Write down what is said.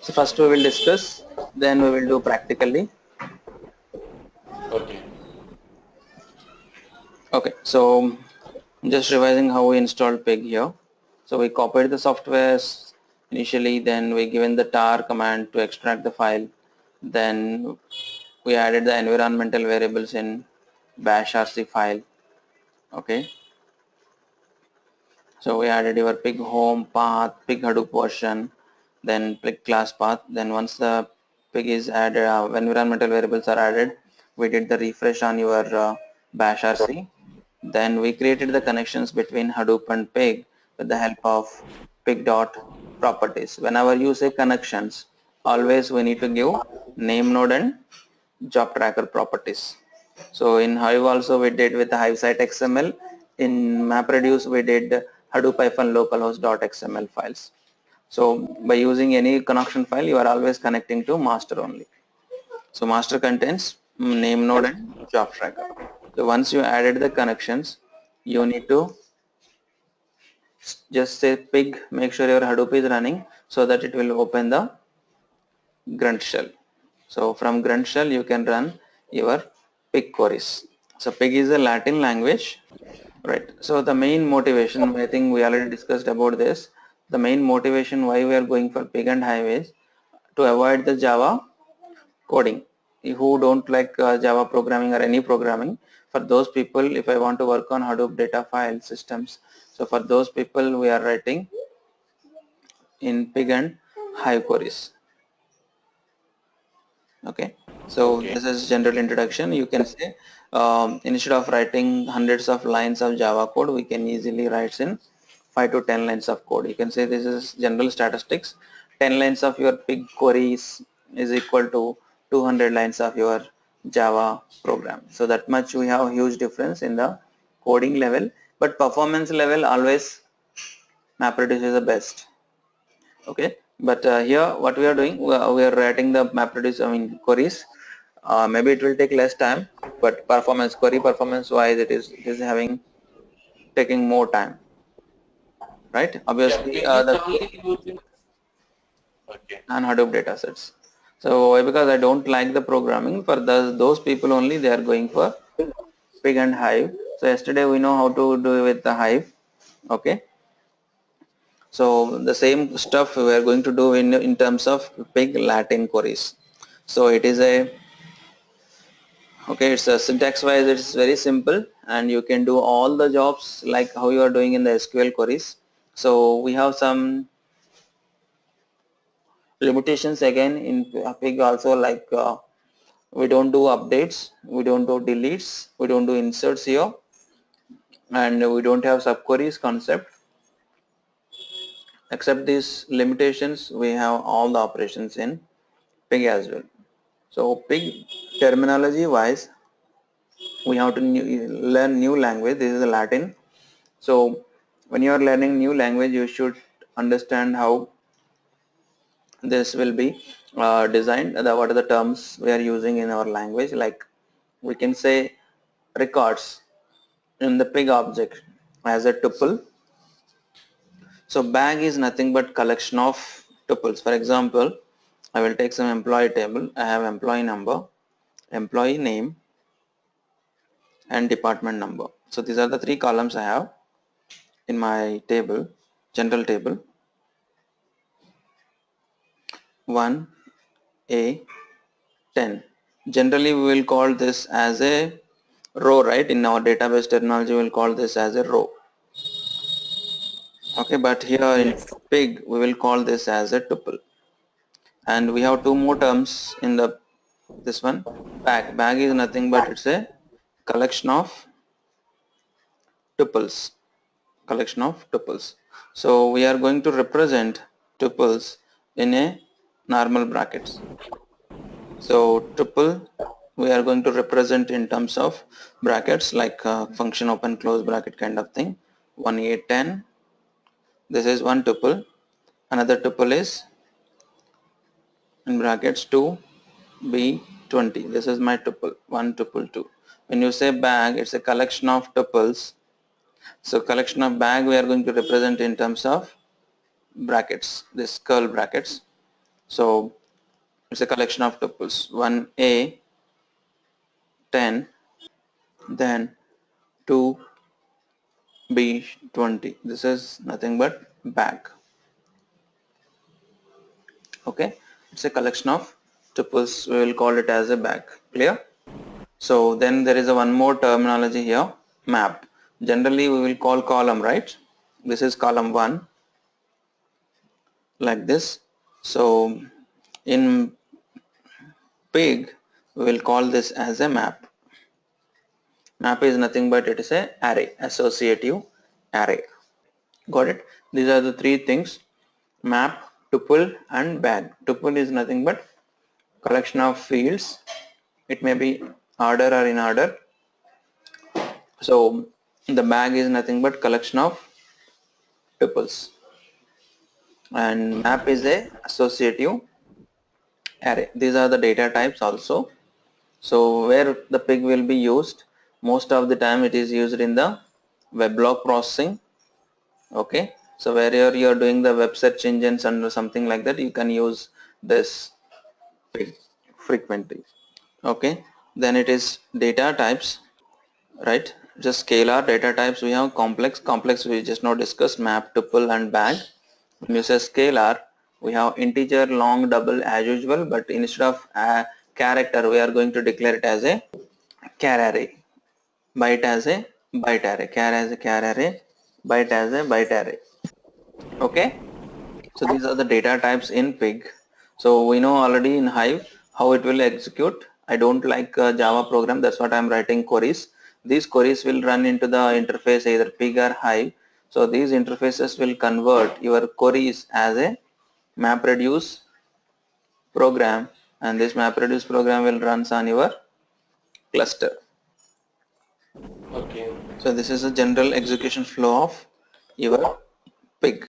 So first we will discuss, then we will do practically. Okay. Okay, so just revising how we installed pig here. So we copied the software initially, then we given the tar command to extract the file. Then we added the environmental variables in bash rc file. Okay, so we added your pig home path, pig Hadoop version, then pig class path. Then once the pig is added, environmental variables are added, we did the refresh on your bash rc. Then we created the connections between Hadoop and pig with the help of pig dot properties. Whenever you say connections, always we need to give name node and job tracker properties. So in Hive also we did with the Hive site XML. In MapReduce we did Hadoop-localhost.xml files. So by using any connection file, you are always connecting to master only. So master contains name node and job tracker. So once you added the connections, you need to just say pig, make sure your Hadoop is running so that it will open the grunt shell. So from grunt shell you can run your pig queries. So pig is a Latin language, right? So the main motivation, I think we already discussed about this. The main motivation why we are going for pig and hive is to avoid the Java coding. Who don't like Java programming or any programming, for those people, if I want to work on Hadoop data file systems, so for those people we are writing in pig and hive queries. Okay, so Okay. this is general introduction. You can say instead of writing hundreds of lines of Java code, we can easily write in 5 to 10 lines of code. You can say this is general statistics. 10 lines of your pig queries is equal to 200 lines of your Java program. So that much we have huge difference in the coding level, but performance level always MapReduce is the best. Okay, but here what we are doing, we are writing the MapReduce, I mean queries. Maybe it will take less time, but query performance wise, it is having taking more time, right? Yeah, Obviously, pig is the only using. Okay. and Hadoop datasets. So why? Because I don't like the programming, for those people only they are going for pig and hive. So yesterday we know how to do with the hive. Okay, so the same stuff we are going to do in terms of pig Latin queries. So it is a okay, it's a syntax wise, it's very simple and you can do all the jobs like how you are doing in the SQL queries. So we have some limitations again in pig also, like we don't do updates, we don't do deletes, we don't do inserts here, and we don't have subqueries concept. Except these limitations, we have all the operations in pig as well. So pig terminology wise, we have to learn new language. This is Latin. So when you are learning new language, you should understand how this will be designed. What are the terms we are using in our language? Like we can say records in the pig object as a tuple. So bag is nothing but collection of tuples. For example, I will take some employee table. I have employee number, employee name, and department number. So these are the three columns I have in my table, general table. 1, A, 10. Generally we will call this as a row, right? In our database terminology we will call this as a row. Okay, but here in Yes. pig we will call this as a tuple. And we have two more terms in the this one. Bag is nothing but it's a collection of tuples. So we are going to represent tuples in a normal brackets. So tuple we are going to represent in terms of brackets, like function open close bracket kind of thing. 1A 10, this is one tuple. Another tuple is in brackets 2B 20. This is my tuple 1 tuple 2. When you say bag, it's a collection of tuples. So collection of bag we are going to represent in terms of brackets, this curl brackets. So it's a collection of tuples. 1a 10, then 2b 20. This is nothing but bag. Okay, it's a collection of tuples. We will call it as a bag. Clear? So then there is a one more terminology here, map. Generally we will call column, right? This is column 1 like this. So in pig we will call this as a map. Map is nothing but it is a array, associative array. Got it? These are the three things: map, tuple and bag. Tuple is nothing but collection of fields. It may be order or in order. So the bag is nothing but collection of tuples, and map is a associative array. These are the data types also. So where the pig will be used, most of the time it is used in the weblog processing. Okay, so wherever you are doing the web search engines and something like that, you can use this pig frequently. Okay, then it is data types, right? Just scalar data types. We have complex we just now discussed, map, tuple and bag. When you say scalar, we have integer, long, double as usual, but instead of a character we are going to declare it as a char array, byte as a byte array, char as a char array, byte as a byte array. Okay, so these are the data types in pig. So we know already in hive how it will execute. I don't like Java program, that's what I'm writing queries. These queries will run into the interface either pig or hive. So these interfaces will convert your queries as a MapReduce program, and this MapReduce program will runs on your cluster. Okay. So this is a general execution flow of your pig.